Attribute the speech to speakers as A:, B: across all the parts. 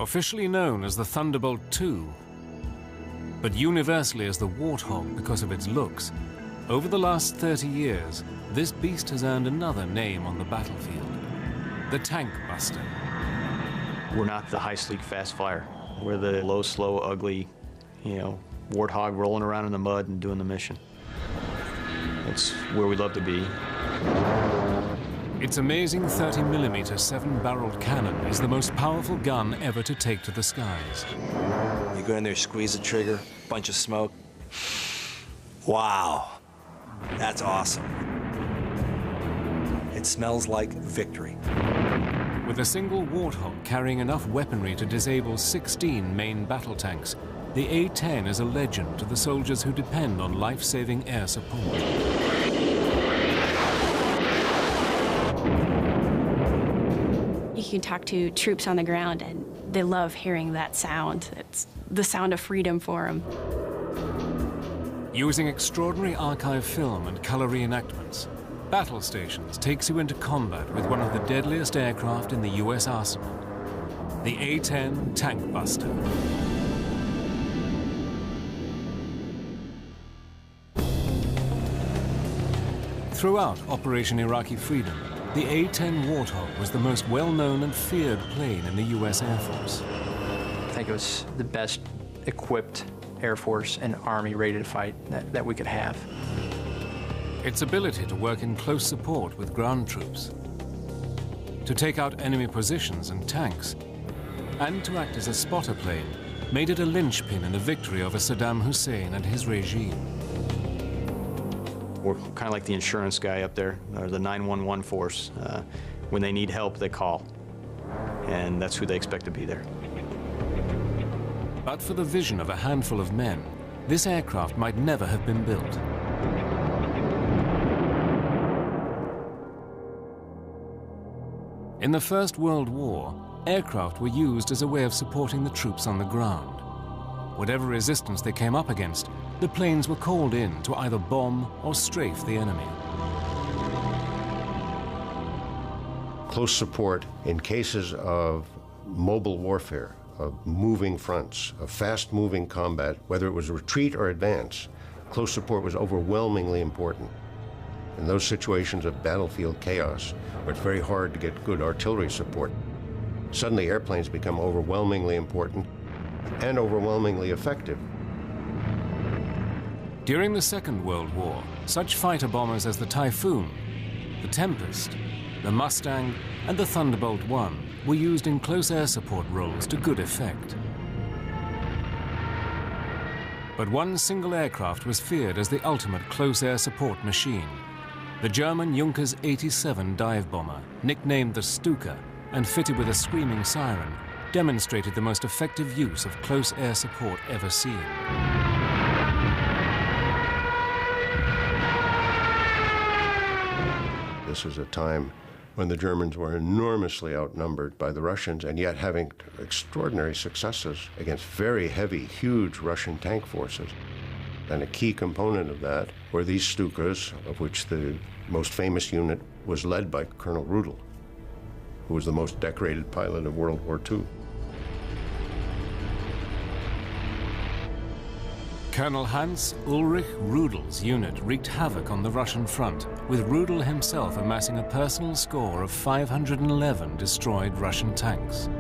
A: Officially known as the Thunderbolt II, but universally as the Warthog because of its looks, over the last 30 years, this beast has earned another name on the battlefield, the Tankbuster.
B: We're not the high, sleek, fast flyer. We're the low, slow, ugly, warthog rolling around in the mud and doing the mission. That's where we love to be.
A: Its amazing 30mm 7-barreled cannon is the most powerful gun ever to take to the skies.
C: You go in there, squeeze the trigger, bunch of smoke. Wow, that's awesome. It smells like victory.
A: With a single Warthog carrying enough weaponry to disable 16 main battle tanks, the A-10 is a legend to the soldiers who depend on life-saving air support.
D: You can talk to troops on the ground, and they love hearing that sound. It's the sound of freedom for them.
A: Using extraordinary archive film and color reenactments, Battle Stations takes you into combat with one of the deadliest aircraft in the U.S. arsenal, the A-10 Tankbuster. Throughout Operation Iraqi Freedom, the A-10 Warthog was the most well-known and feared plane in the U.S. Air Force.
B: I think it was the best equipped Air Force and Army ready to fight that we could have.
A: Its ability to work in close support with ground troops, to take out enemy positions and tanks, and to act as a spotter plane made it a linchpin in the victory over Saddam Hussein and his regime.
B: We're kind of like the insurance guy up there, or the 911 force. When they need help, they call, and that's who they expect to be there.
A: But for the vision of a handful of men, this aircraft might never have been built. In the First World War, aircraft were used as a way of supporting the troops on the ground. Whatever resistance they came up against, the planes were called in to either bomb or strafe the enemy.
E: Close support in cases of mobile warfare, of moving fronts, of fast-moving combat, whether it was retreat or advance, close support was overwhelmingly important. In those situations of battlefield chaos, where it's very hard to get good artillery support, suddenly airplanes become overwhelmingly important and overwhelmingly effective.
A: During the Second World War, such fighter bombers as the Typhoon, the Tempest, the Mustang, and the Thunderbolt I were used in close air support roles to good effect. But one single aircraft was feared as the ultimate close air support machine. The German Junkers 87 dive bomber, nicknamed the Stuka and fitted with a screaming siren, demonstrated the most effective use of close air support ever seen.
E: This was a time when the Germans were enormously outnumbered by the Russians, and yet having extraordinary successes against very heavy, huge Russian tank forces. And a key component of that were these Stukas, of which the most famous unit was led by Colonel Rudel, who was the most decorated pilot of World War II.
A: Colonel Hans Ulrich Rudel's unit wreaked havoc on the Russian front, with Rudel himself amassing a personal score of 511 destroyed Russian tanks.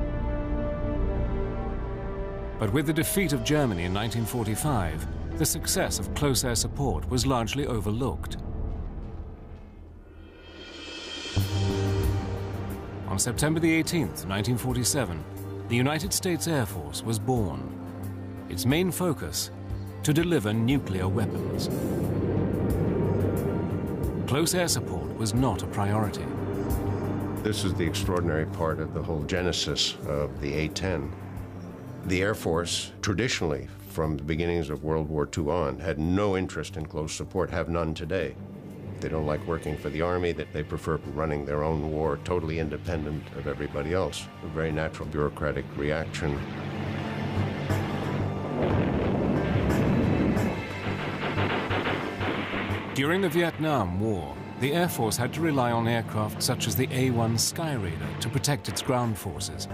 A: But with the defeat of Germany in 1945, the success of close air support was largely overlooked. On September the 18th, 1947, the United States Air Force was born. Its main focus, to deliver nuclear weapons. Close air support was not a priority.
E: This is the extraordinary part of the whole genesis of the A-10. The Air Force, traditionally, from the beginnings of World War II on, had no interest in close support, have none today. They don't like working for the Army, that they prefer running their own war, totally independent of everybody else. A very natural bureaucratic reaction.
A: During the Vietnam War, the Air Force had to rely on aircraft such as the A-1 Skyraider to protect its ground forces.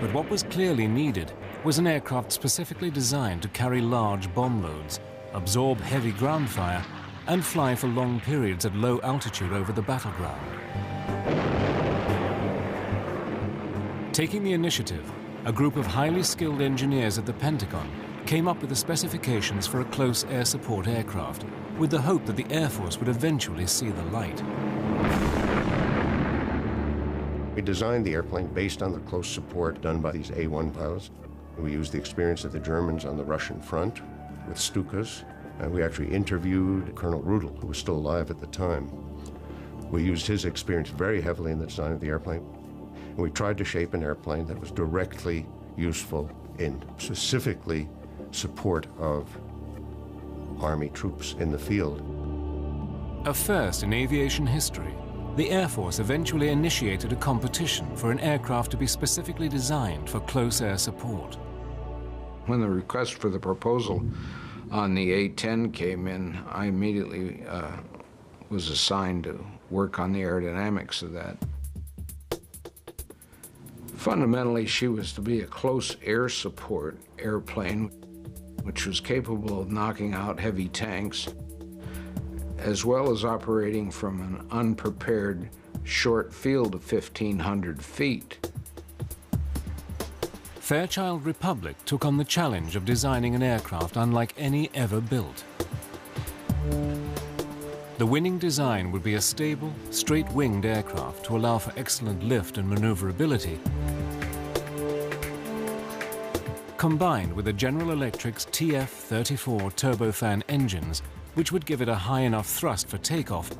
A: But what was clearly needed was an aircraft specifically designed to carry large bomb loads, absorb heavy ground fire, and fly for long periods at low altitude over the battleground. Taking the initiative, a group of highly skilled engineers at the Pentagon came up with the specifications for a close air support aircraft, with the hope that the Air Force would eventually see the light.
E: We designed the airplane based on the close support done by these A-1 pilots. We used the experience of the Germans on the Russian front with Stukas, and we actually interviewed Colonel Rudel, who was still alive at the time. We used his experience very heavily in the design of the airplane, and we tried to shape an airplane that was directly useful in specifically support of Army troops in the field.
A: A first in aviation history, the Air Force eventually initiated a competition for an aircraft to be specifically designed for close air support.
F: When the request for the proposal on the A-10 came in, I immediately was assigned to work on the aerodynamics of that. Fundamentally, she was to be a close air support airplane, which was capable of knocking out heavy tanks, as well as operating from an unprepared short field of 1,500 feet.
A: Fairchild Republic took on the challenge of designing an aircraft unlike any ever built. The winning design would be a stable, straight-winged aircraft to allow for excellent lift and maneuverability, combined with the General Electric's TF-34 turbofan engines, which would give it a high enough thrust for takeoff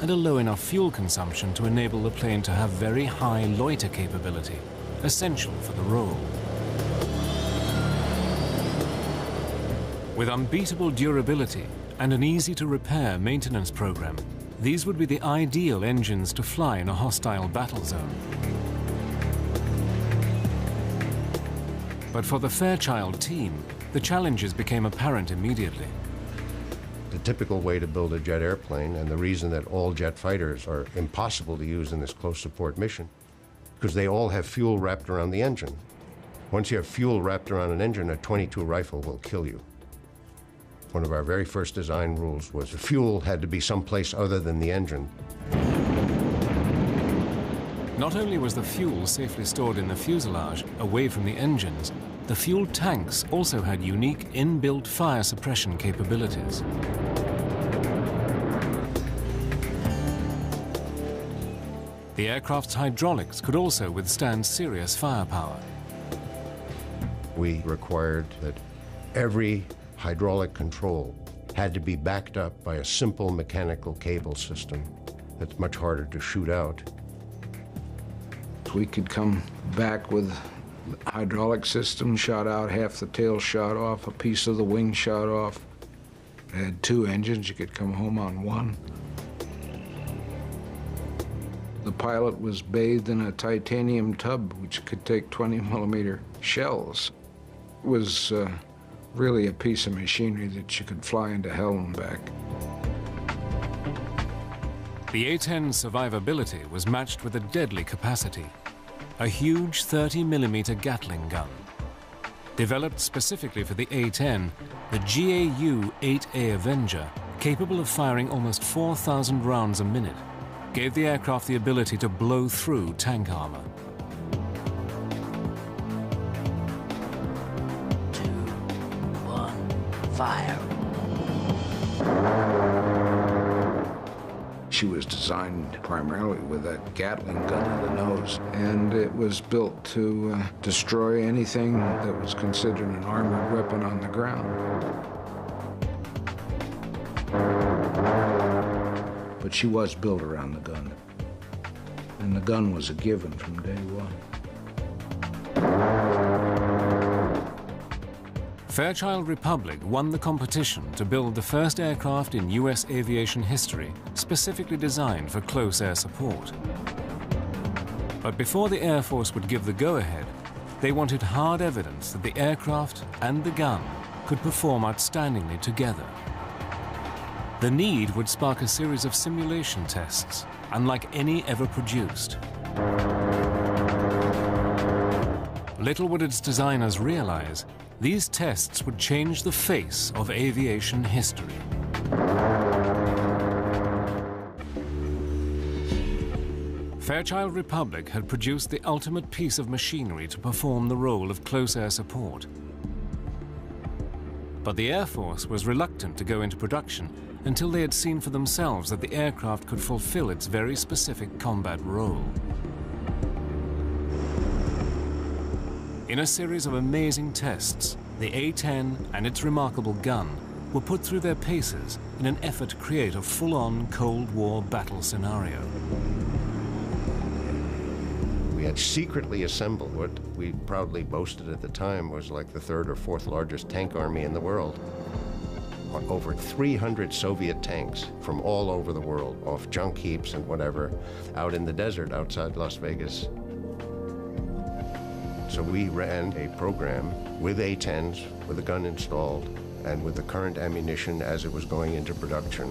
A: and a low enough fuel consumption to enable the plane to have very high loiter capability, essential for the role. With unbeatable durability and an easy-to-repair maintenance program, these would be the ideal engines to fly in a hostile battle zone. But for the Fairchild team, the challenges became apparent immediately.
E: The typical way to build a jet airplane, and the reason that all jet fighters are impossible to use in this close support mission, because they all have fuel wrapped around the engine. Once you have fuel wrapped around an engine, a .22 rifle will kill you. One of our very first design rules was the fuel had to be someplace other than the engine.
A: Not only was the fuel safely stored in the fuselage, away from the engines, the fuel tanks also had unique inbuilt fire suppression capabilities. The aircraft's hydraulics could also withstand serious firepower.
E: We required that every hydraulic control had to be backed up by a simple mechanical cable system that's much harder to shoot out.
F: We could come back with hydraulic system shot out, half the tail shot off, a piece of the wing shot off. It had two engines, you could come home on one. The pilot was bathed in a titanium tub which could take 20-millimeter shells. It was really a piece of machinery that you could fly into hell and back.
A: The A-10's survivability was matched with a deadly capacity, a huge 30-millimeter Gatling gun. Developed specifically for the A-10, the GAU-8A Avenger, capable of firing almost 4,000 rounds a minute, gave the aircraft the ability to blow through tank armor.
G: 2, 1, fire.
F: She was designed primarily with that Gatling gun in the nose, and it was built to destroy anything that was considered an armored weapon on the ground. But she was built around the gun, and the gun was a given from day one.
A: Fairchild Republic won the competition to build the first aircraft in U.S. aviation history specifically designed for close air support. But before the Air Force would give the go-ahead, they wanted hard evidence that the aircraft and the gun could perform outstandingly together. The need would spark a series of simulation tests, unlike any ever produced. Little would its designers realize, these tests would change the face of aviation history. Fairchild Republic had produced the ultimate piece of machinery to perform the role of close air support. But the Air Force was reluctant to go into production until they had seen for themselves that the aircraft could fulfill its very specific combat role. In a series of amazing tests, the A-10 and its remarkable gun were put through their paces in an effort to create a full-on Cold War battle scenario.
E: We had secretly assembled what we proudly boasted at the time was like the third or fourth largest tank army in the world. Over 300 Soviet tanks from all over the world, off junk heaps and whatever, out in the desert outside Las Vegas. So we ran a program with A-10s, with a gun installed, and with the current ammunition as it was going into production.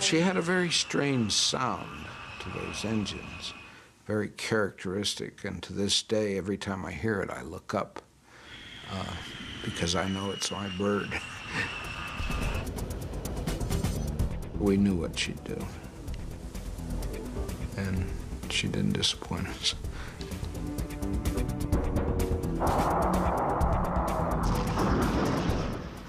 F: She had a very strange sound to those engines, very characteristic, and to this day, every time I hear it, I look up, because I know it's my bird. We knew what she'd do, and she didn't disappoint us.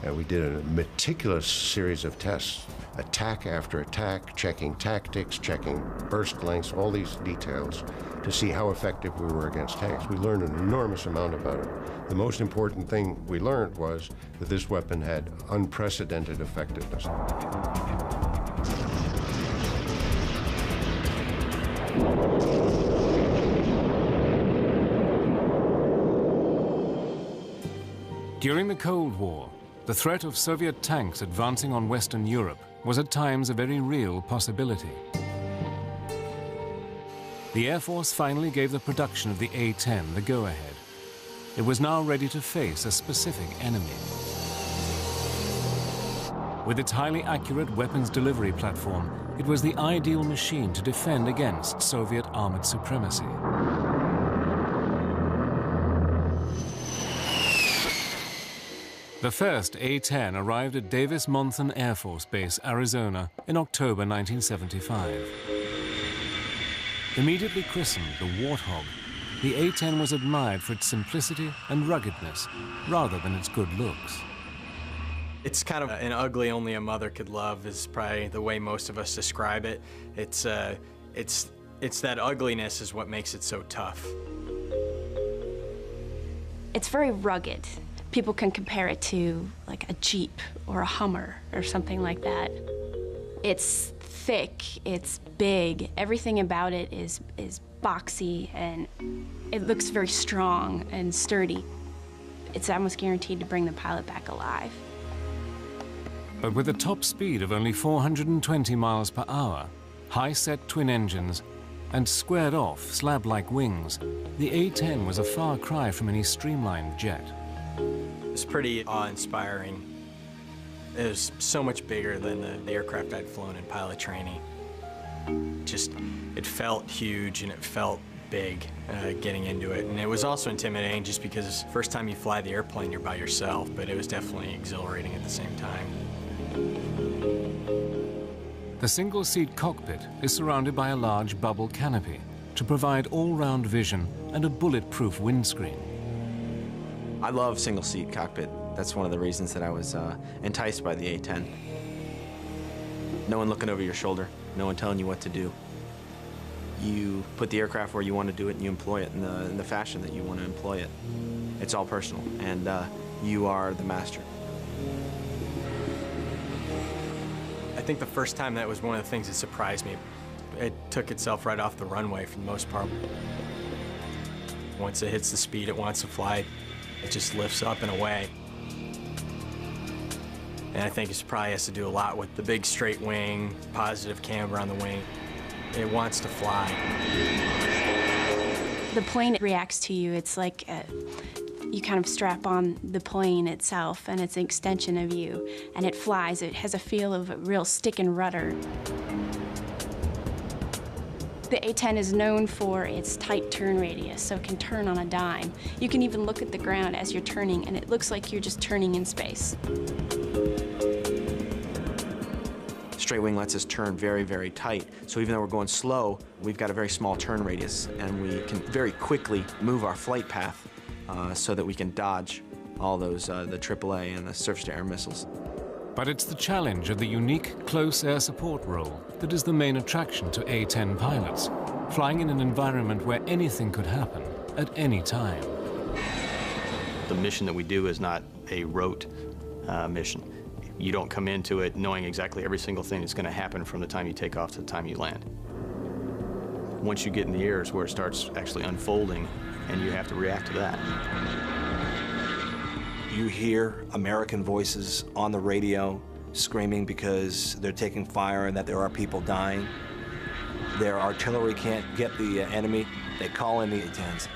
E: And we did a meticulous series of tests, attack after attack, checking tactics, checking burst lengths, all these details to see how effective we were against tanks. We learned an enormous amount about it. The most important thing we learned was that this weapon had unprecedented effectiveness.
A: During the Cold War, the threat of Soviet tanks advancing on Western Europe was at times a very real possibility. The Air Force finally gave the production of the A-10 the go-ahead. It was now ready to face a specific enemy. With its highly accurate weapons delivery platform, it was the ideal machine to defend against Soviet armored supremacy. The first A-10 arrived at Davis-Monthan Air Force Base, Arizona, in October 1975. Immediately christened the Warthog, the A-10 was admired for its simplicity and ruggedness, rather than its good looks.
B: It's kind of an ugly only a mother could love is probably the way most of us describe it. It's that ugliness is what makes it so tough.
D: It's very rugged. People can compare it to like a Jeep or a Hummer or something like that. It's thick, it's big, everything about it is boxy, and it looks very strong and sturdy. It's almost guaranteed to bring the pilot back alive.
A: But with a top speed of only 420 miles per hour, high-set twin engines, and squared-off slab-like wings, the A-10 was a far cry from any streamlined jet.
B: It's pretty awe-inspiring. It was so much bigger than the aircraft I'd flown in pilot training. It felt huge and it felt big getting into it. And it was also intimidating just because first time you fly the airplane, you're by yourself, but it was definitely exhilarating at the same time.
A: The single-seat cockpit is surrounded by a large bubble canopy to provide all-round vision and a bulletproof windscreen.
C: I love single-seat cockpit. That's one of the reasons that I was enticed by the A-10. No one looking over your shoulder, no one telling you what to do. You put the aircraft where you want to do it and you employ it in the fashion that you want to employ it. It's all personal, and you are the master.
B: I think the first time that was one of the things that surprised me. It took itself right off the runway for the most part. Once it hits the speed it wants to fly, it just lifts up and away. And I think it probably has to do a lot with the big straight wing, positive camber on the wing. It wants to fly.
D: The plane reacts to you. It's like you kind of strap on the plane itself, and it's an extension of you, and it flies. It has a feel of a real stick and rudder. The A-10 is known for its tight turn radius, so it can turn on a dime. You can even look at the ground as you're turning, and it looks like you're just turning in space.
C: Straight wing lets us turn very, very tight. So even though we're going slow, we've got a very small turn radius, and we can very quickly move our flight path so that we can dodge all those, the AAA and the surface-to-air missiles.
A: But it's the challenge of the unique close air support role that is the main attraction to A-10 pilots, flying in an environment where anything could happen at any time.
B: The mission that we do is not a rote mission. You don't come into it knowing exactly every single thing that's going to happen from the time you take off to the time you land. Once you get in the air is where it starts actually unfolding, and you have to react to that.
H: You hear American voices on the radio screaming because they're taking fire and that there are people dying. Their artillery can't get the enemy. They call in the A-10s.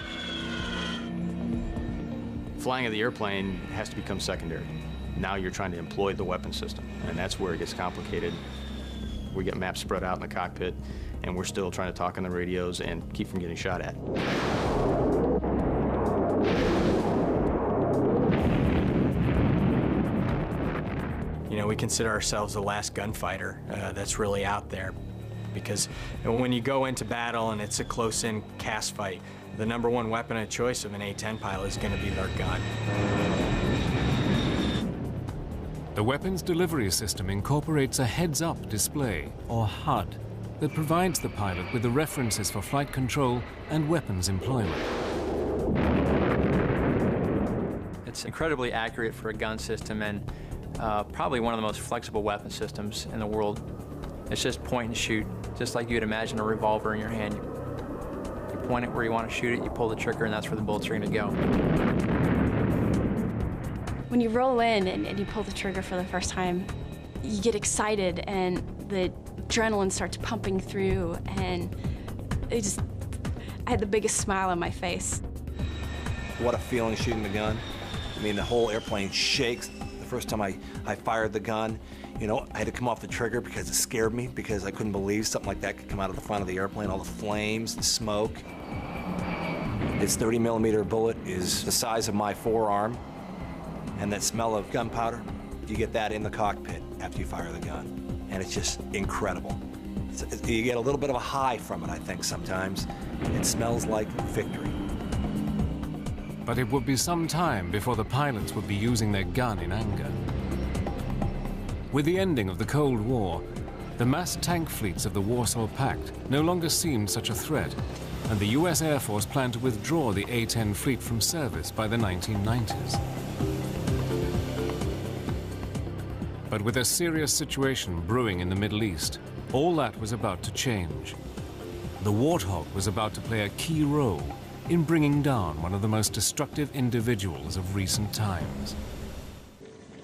B: Flying of the airplane has to become secondary. Now you're trying to employ the weapon system, and that's where it gets complicated. We get maps spread out in the cockpit, and we're still trying to talk on the radios and keep from getting shot at.
I: You know, we consider ourselves the last gunfighter that's really out there, because when you go into battle and it's a close-in cast fight, the #1 weapon of choice of an A-10 pilot is going to be their gun.
A: The weapons delivery system incorporates a heads-up display, or HUD, that provides the pilot with the references for flight control and weapons employment.
J: It's incredibly accurate for a gun system, and probably one of the most flexible weapon systems in the world. It's just point and shoot, just like you'd imagine a revolver in your hand. You point it where you want to shoot it, you pull the trigger, and that's where the bullets are going to go.
D: When you roll in and you pull the trigger for the first time, you get excited and the adrenaline starts pumping through, and I had the biggest smile on my face.
H: What a feeling shooting the gun. I mean, the whole airplane shakes. The first time I fired the gun, you know, I had to come off the trigger because it scared me, because I couldn't believe something like that could come out of the front of the airplane, all the flames, the smoke. Its 30mm bullet is the size of my forearm, and that smell of gunpowder, you get that in the cockpit after you fire the gun, and it's just incredible. You get a little bit of a high from it, I think, sometimes. It smells like victory.
A: But it would be some time before the pilots would be using their gun in anger. With the ending of the Cold War, the mass tank fleets of the Warsaw Pact no longer seemed such a threat, and the US Air Force planned to withdraw the A-10 fleet from service by the 1990s. But with a serious situation brewing in the Middle East, all that was about to change. The Warthog was about to play a key role in bringing down one of the most destructive individuals of recent times.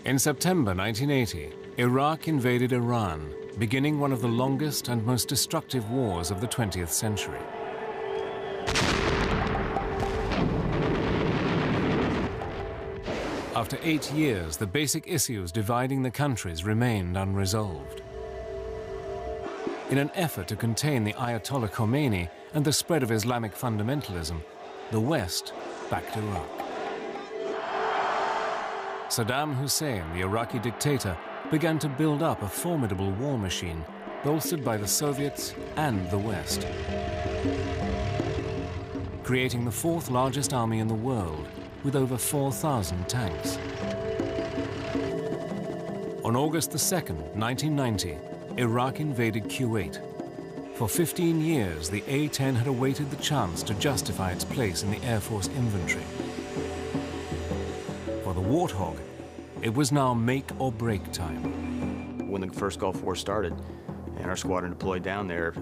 A: In September 1980, Iraq invaded Iran, beginning one of the longest and most destructive wars of the 20th century. After 8 years, the basic issues dividing the countries remained unresolved. In an effort to contain the Ayatollah Khomeini and the spread of Islamic fundamentalism, the West backed Iraq. Saddam Hussein, the Iraqi dictator, began to build up a formidable war machine, bolstered by the Soviets and the West, creating the 4th largest army in the world, with over 4,000 tanks. On August 2nd, 1990, Iraq invaded Kuwait. For 15 years, the A-10 had awaited the chance to justify its place in the Air Force inventory. For the Warthog, it was now make or break time.
B: When the first Gulf War started and our squadron deployed down there,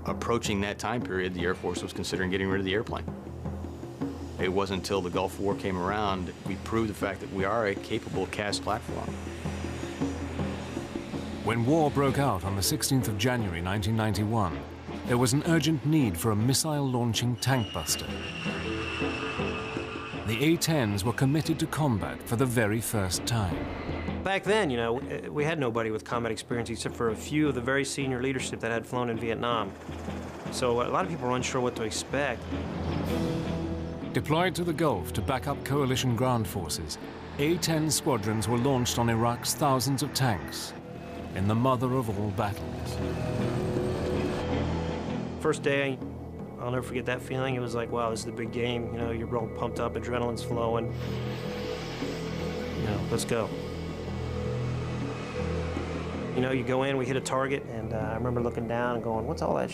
B: approaching that time period, the Air Force was considering getting rid of the airplane. It wasn't until the Gulf War came around we proved the fact that we are a capable cast platform.
A: When war broke out on the 16th of January 1991, there was an urgent need for a missile-launching Tankbuster. The A-10s were committed to combat for the very first time.
K: Back then, you know, we had nobody with combat experience except for a few of the very senior leadership that had flown in Vietnam. So a lot of people are unsure what to expect.
A: Deployed to the Gulf to back up coalition ground forces, A-10 squadrons were launched on Iraq's thousands of tanks in the mother of all battles.
K: First day, I'll never forget that feeling. It was like, wow, this is the big game. You know, you're real pumped up, adrenaline's flowing. You know, let's go. You know, you go in, we hit a target, and I remember looking down and going, what's all that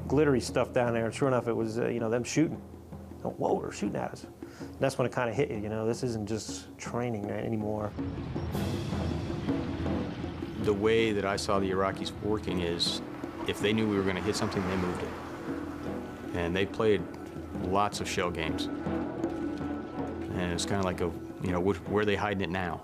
K: glittery stuff down there? And sure enough, it was, you know, them shooting. Oh, whoa, they're shooting at us. And that's when it kind of hit you, you know, this isn't just training anymore.
B: The way that I saw the Iraqis working is, if they knew we were going to hit something, they moved it. And they played lots of shell games. And it's kind of like, you know, where are they hiding it now?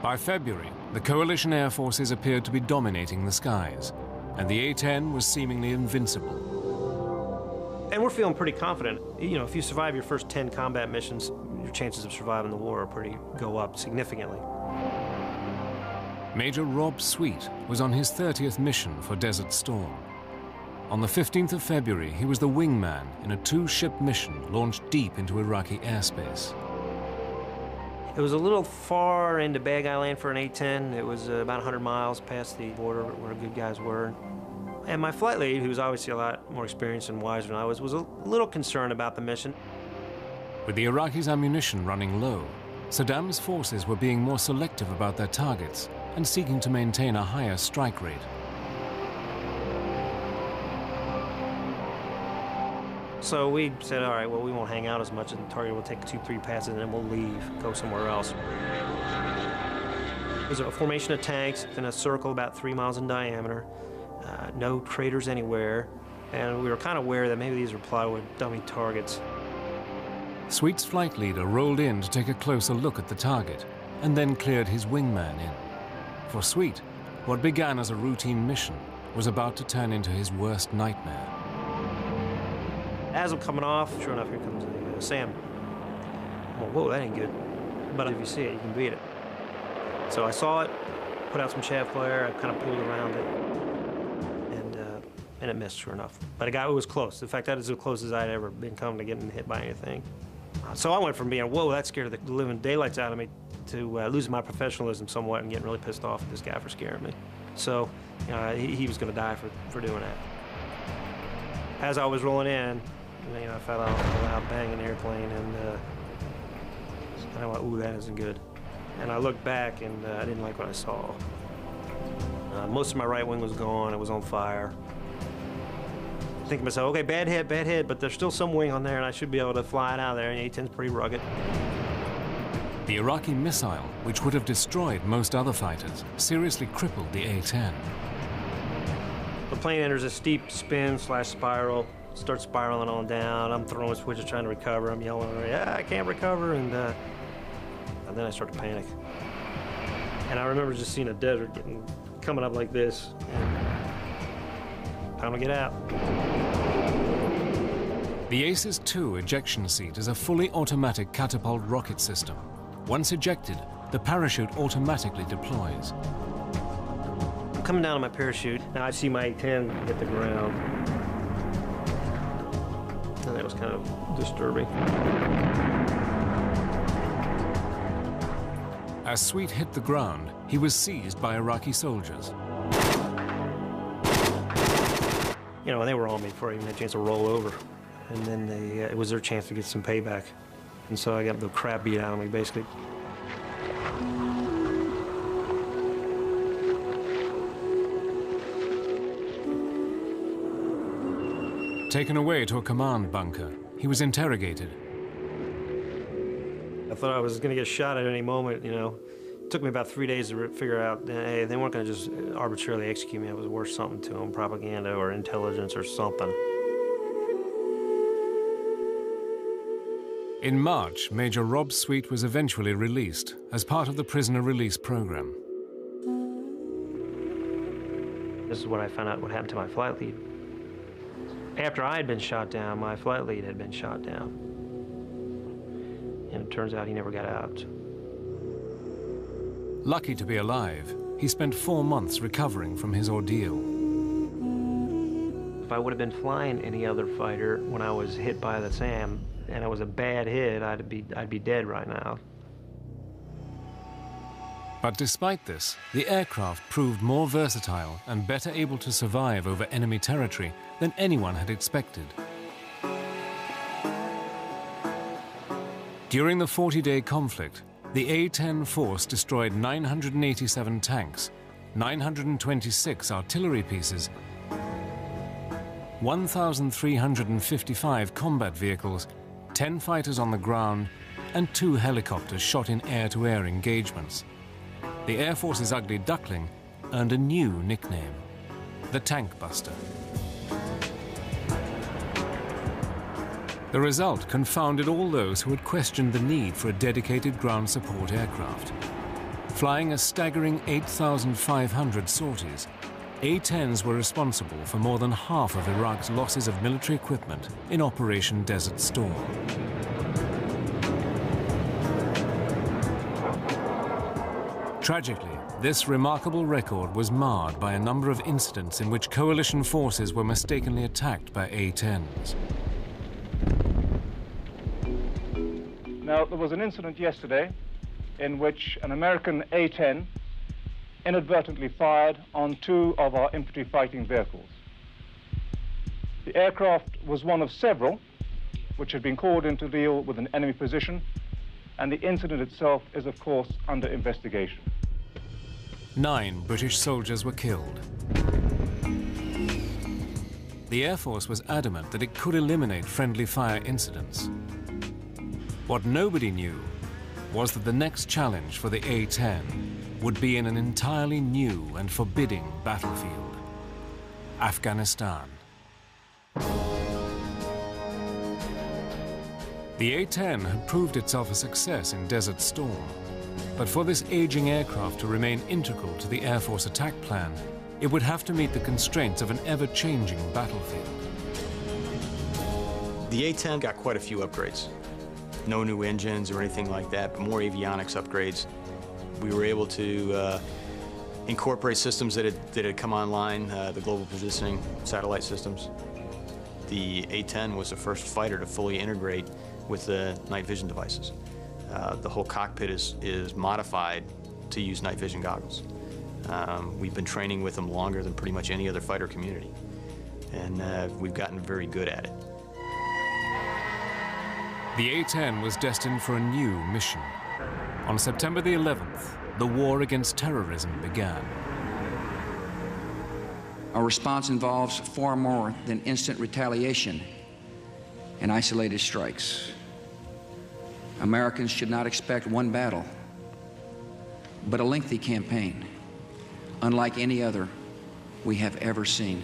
A: By February, the coalition air forces appeared to be dominating the skies, and the A-10 was seemingly invincible.
K: And we're feeling pretty confident. You know, if you survive your first 10 combat missions, your chances of surviving the war go up significantly.
A: Major Rob Sweet was on his 30th mission for Desert Storm. On the 15th of February, he was the wingman in a 2-ship mission launched deep into Iraqi airspace.
K: It was a little far into Bag Island for an A-10. It was about 100 miles past the border where good guys were. And my flight lead, who was obviously a lot more experienced and wiser than I was a little concerned about the mission.
A: With the Iraqis' ammunition running low, Saddam's forces were being more selective about their targets and seeking to maintain a higher strike rate.
K: So we said, all right, well, we won't hang out as much, and the target will take 2-3 passes, and then we'll leave, go somewhere else. It was a formation of tanks in a circle about 3 miles in diameter, no craters anywhere, and we were kind of aware that maybe these were plywood dummy targets.
A: Sweet's flight leader rolled in to take a closer look at the target, and then cleared his wingman in. For Sweet, what began as a routine mission was about to turn into his worst nightmare.
K: As I'm coming off, sure enough, here comes Sam. Well, whoa, that ain't good. But if you see it, you can beat it. So I saw it, put out some chaff flare, I kind of pulled around it, and it missed, sure enough. But it was close. In fact, that is as close as I'd ever been come to getting hit by anything. So I went from being, whoa, that scared the living daylights out of me, to losing my professionalism somewhat and getting really pissed off at this guy for scaring me. So he was going to die for doing that. As I was rolling in, you know, I felt a loud bang in the airplane, and I went, ooh, that isn't good. And I looked back, and I didn't like what I saw. Most of my right wing was gone. It was on fire. Thinking to myself, okay, bad hit, but there's still some wing on there, and I should be able to fly it out of there, and the A-10's pretty rugged.
A: The Iraqi missile, which would have destroyed most other fighters, seriously crippled the A-10.
K: The plane enters a steep spin/spiral, starts spiraling on down. I'm throwing switches trying to recover. I'm yelling, yeah, I can't recover, and then I start to panic. And I remember just seeing a desert coming up like this, and time to get out.
A: The ACES-2 ejection seat is a fully automatic catapult rocket system. Once ejected, the parachute automatically deploys.
K: I'm coming down on my parachute. Now I see my A-10 hit the ground. And that was kind of disturbing.
A: As Sweet hit the ground, he was seized by Iraqi soldiers.
K: You know, they were on me before I even had a chance to roll over. And then it was their chance to get some payback. And so I got the crap beat out of me, basically.
A: Taken away to a command bunker, he was interrogated.
K: I thought I was going to get shot at any moment, you know. It took me about 3 days to figure out, hey, they weren't going to just arbitrarily execute me. It was worth something to them, propaganda or intelligence or something.
A: In March, Major Rob Sweet was eventually released as part of the prisoner release program.
K: This is when I found out what happened to my flight lead. After I had been shot down, my flight lead had been shot down. And it turns out he never got out.
A: Lucky to be alive, he he spent 4 months recovering from his ordeal.
K: If I would have been flying any other fighter when I was hit by the SAM, and it was a bad hit, I'd be dead right now.
A: But despite this, the aircraft proved more versatile and better able to survive over enemy territory than anyone had expected. During the 40-day conflict, the A-10 force destroyed 987 tanks, 926 artillery pieces, 1,355 combat vehicles, 10 fighters on the ground, and 2 helicopters shot in air-to-air engagements. The Air Force's ugly duckling earned a new nickname, the Tankbuster. The result confounded all those who had questioned the need for a dedicated ground support aircraft. Flying a staggering 8,500 sorties, A-10s were responsible for more than half of Iraq's losses of military equipment in Operation Desert Storm. Tragically, this remarkable record was marred by a number of incidents in which coalition forces were mistakenly attacked by A-10s.
L: Now, there was an incident yesterday in which an American A-10 inadvertently fired on 2 of our infantry fighting vehicles. The aircraft was one of several which had been called in to deal with an enemy position, and the incident itself is, of course, under investigation.
A: 9 British soldiers were killed. The Air Force was adamant that it could eliminate friendly fire incidents. What nobody knew was that the next challenge for the A-10 would be in an entirely new and forbidding battlefield, Afghanistan. The A-10 had proved itself a success in Desert Storm, but for this aging aircraft to remain integral to the Air Force attack plan, it would have to meet the constraints of an ever-changing battlefield.
B: The A-10 got quite a few upgrades. No new engines or anything like that, but more avionics upgrades. We were able to incorporate systems that had come online, the global positioning satellite systems. The A-10 was the first fighter to fully integrate with the night vision devices. The whole cockpit is modified to use night vision goggles. We've been training with them longer than pretty much any other fighter community, and we've gotten very good at it.
A: The A-10 was destined for a new mission. On September the 11th, the war against terrorism began.
M: Our response involves far more than instant retaliation and isolated strikes. Americans should not expect one battle, but a lengthy campaign, unlike any other we have ever seen.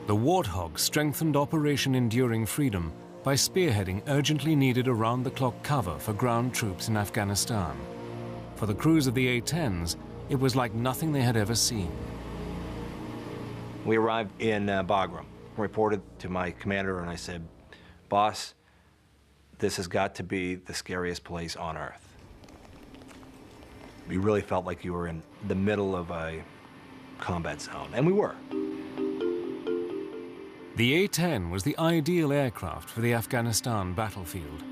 A: The Warthog strengthened Operation Enduring Freedom by spearheading urgently needed around-the-clock cover for ground troops in Afghanistan. For the crews of the A-10s, it was like nothing they had ever seen.
H: We arrived in Bagram, reported to my commander, and I said, "Boss, this has got to be the scariest place on earth." You really felt like you were in the middle of a combat zone, and we were.
A: The A-10 was the ideal aircraft for the Afghanistan battlefield.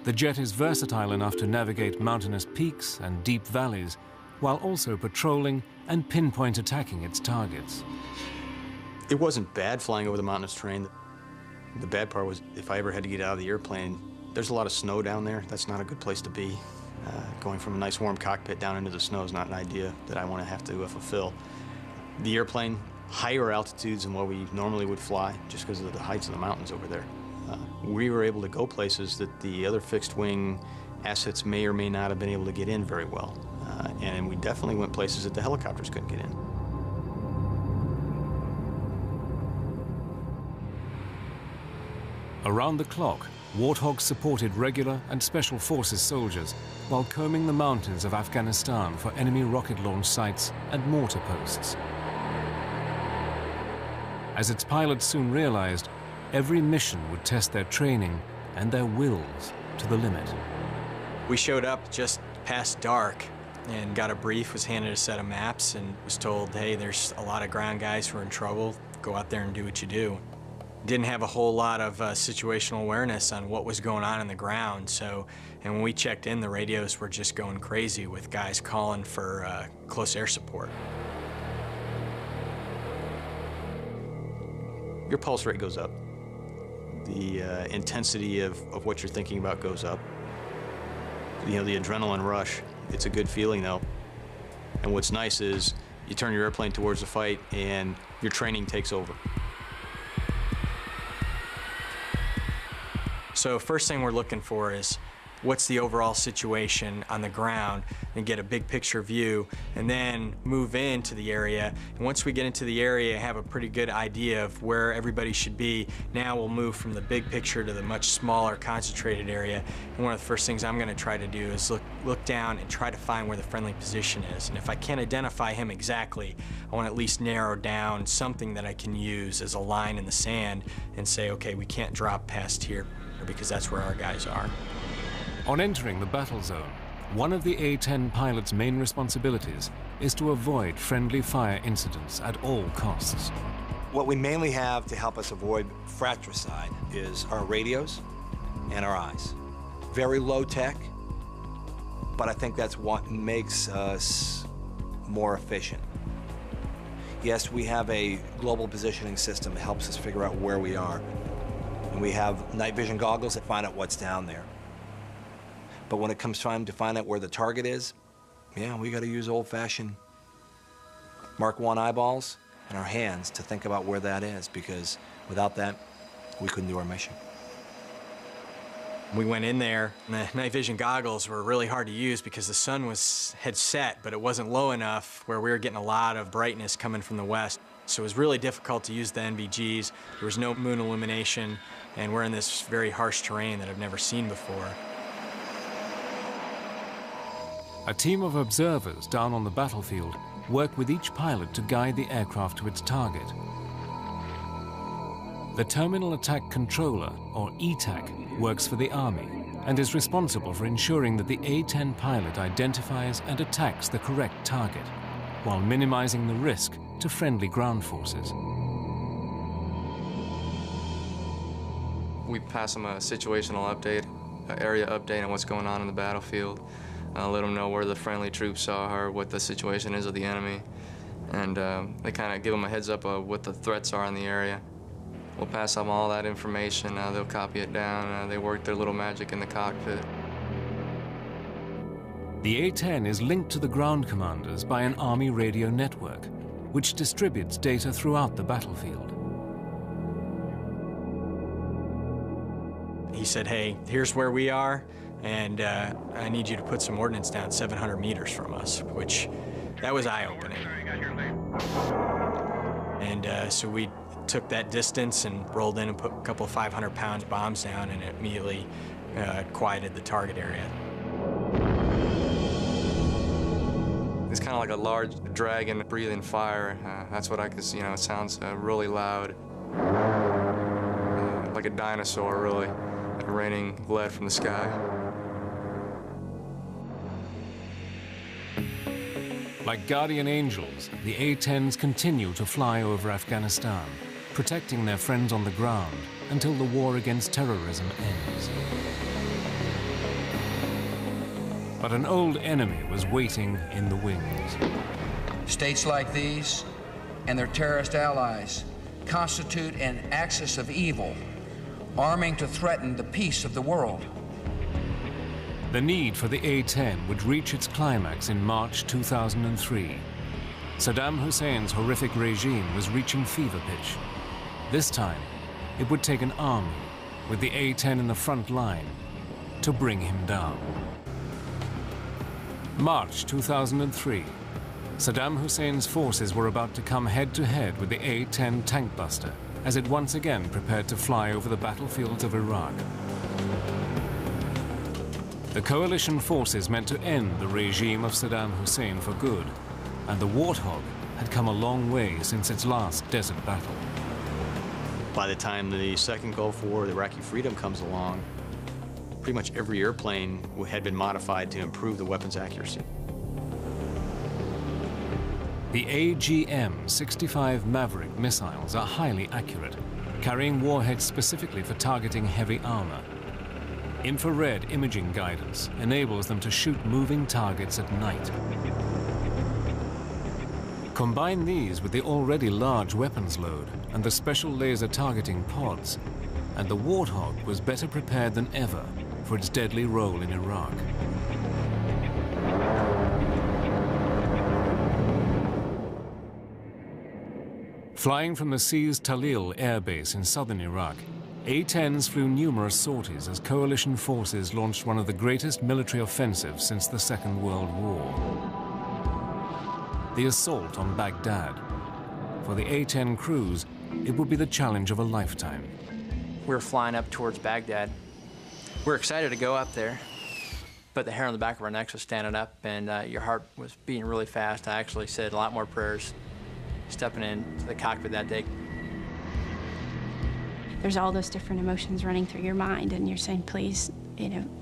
A: The jet is versatile enough to navigate mountainous peaks and deep valleys, while also patrolling and pinpoint attacking its targets.
B: It wasn't bad flying over the mountainous terrain. The bad part was if I ever had to get out of the airplane, there's a lot of snow down there. That's not a good place to be. Going from a nice warm cockpit down into the snow is not an idea that I want to have to fulfill. The airplane, higher altitudes than what we normally would fly, just because of the heights of the mountains over there. We were able to go places that the other fixed-wing assets may or may not have been able to get in very well. And we definitely went places that the helicopters couldn't get in.
A: Around the clock, Warthogs supported regular and special forces soldiers while combing the mountains of Afghanistan for enemy rocket launch sites and mortar posts. As its pilots soon realized, every mission would test their training and their wills to the limit.
I: We showed up just past dark, and got a brief, was handed a set of maps, and was told, hey, there's a lot of ground guys who are in trouble. Go out there and do what you do. Didn't have a whole lot of situational awareness on what was going on the ground, so, and when we checked in, the radios were just going crazy with guys calling for close air support.
B: Your pulse rate goes up. The intensity of what you're thinking about goes up. You know, the adrenaline rush, it's a good feeling though. And what's nice is you turn your airplane towards the fight and your training takes over.
I: So first thing we're looking for is what's the overall situation on the ground and get a big picture view, and then move into the area. And once we get into the area, have a pretty good idea of where everybody should be. Now we'll move from the big picture to the much smaller concentrated area. And one of the first things I'm going to try to do is look down and try to find where the friendly position is. And if I can't identify him exactly, I want to at least narrow down something that I can use as a line in the sand and say, okay, we can't drop past here because that's where our guys are.
A: On entering the battle zone, one of the A-10 pilot's main responsibilities is to avoid friendly fire incidents at all costs.
H: What we mainly have to help us avoid fratricide is our radios and our eyes. Very low tech, but I think that's what makes us more efficient. Yes, we have a global positioning system that helps us figure out where we are. And we have night vision goggles that find out what's down there. But when it comes time to find out where the target is, yeah, we got to use old-fashioned Mark I eyeballs and our hands to think about where that is, because without that, we couldn't do our mission.
I: We went in there, and the night vision goggles were really hard to use because the sun had set, but it wasn't low enough where we were getting a lot of brightness coming from the west. So it was really difficult to use the NVGs. There was no moon illumination, and we're in this very harsh terrain that I've never seen before.
A: A team of observers down on the battlefield work with each pilot to guide the aircraft to its target. The Terminal Attack Controller, or ETAC, works for the Army and is responsible for ensuring that the A-10 pilot identifies and attacks the correct target, while minimizing the risk to friendly ground forces.
N: We pass them a situational update, an area update on what's going on in the battlefield. Let them know where the friendly troops are, what the situation is of the enemy, and they kind of give them a heads up of what the threats are in the area. We'll pass them all that information, they'll copy it down, they work their little magic in the cockpit.
A: The A-10 is linked to the ground commanders by an Army radio network, which distributes data throughout the battlefield.
I: He said, hey, here's where we are, and I need you to put some ordnance down 700 meters from us, which, that was eye-opening. And so we took that distance and rolled in and put a couple of 500-pound bombs down, and it immediately quieted the target area.
N: It's kind of like a large dragon breathing fire. That's what I could see, it sounds really loud. Like a dinosaur, really, raining lead from the sky.
A: Like guardian angels, the A-10s continue to fly over Afghanistan, protecting their friends on the ground until the war against terrorism ends. But an old enemy was waiting in the wings.
M: States like these and their terrorist allies constitute an axis of evil, arming to threaten the peace of the world.
A: The need for the A-10 would reach its climax in March 2003. Saddam Hussein's horrific regime was reaching fever pitch. This time, it would take an army, with the A-10 in the front line, to bring him down. March 2003. Saddam Hussein's forces were about to come head-to-head with the A-10 Tankbuster as it once again prepared to fly over the battlefields of Iraq. The coalition forces meant to end the regime of Saddam Hussein for good, and the Warthog had come a long way since its last desert battle.
B: By the time the second Gulf War, the Iraqi freedom comes along, pretty much every airplane had been modified to improve the weapons accuracy.
A: The AGM-65 Maverick missiles are highly accurate, carrying warheads specifically for targeting heavy armor. Infrared imaging guidance enables them to shoot moving targets at night. Combine these with the already large weapons load and the special laser targeting pods, and the Warthog was better prepared than ever for its deadly role in Iraq. Flying from the Sea's Talil air base in southern Iraq, A-10s flew numerous sorties as coalition forces launched one of the greatest military offensives since the Second World War. The assault on Baghdad. For the A-10 crews, it would be the challenge of a lifetime.
J: We were flying up towards Baghdad. We were excited to go up there, but the hair on the back of our necks was standing up, and your heart was beating really fast. I actually said a lot more prayers stepping into the cockpit that day.
D: There's all those different emotions running through your mind, and you're saying, please,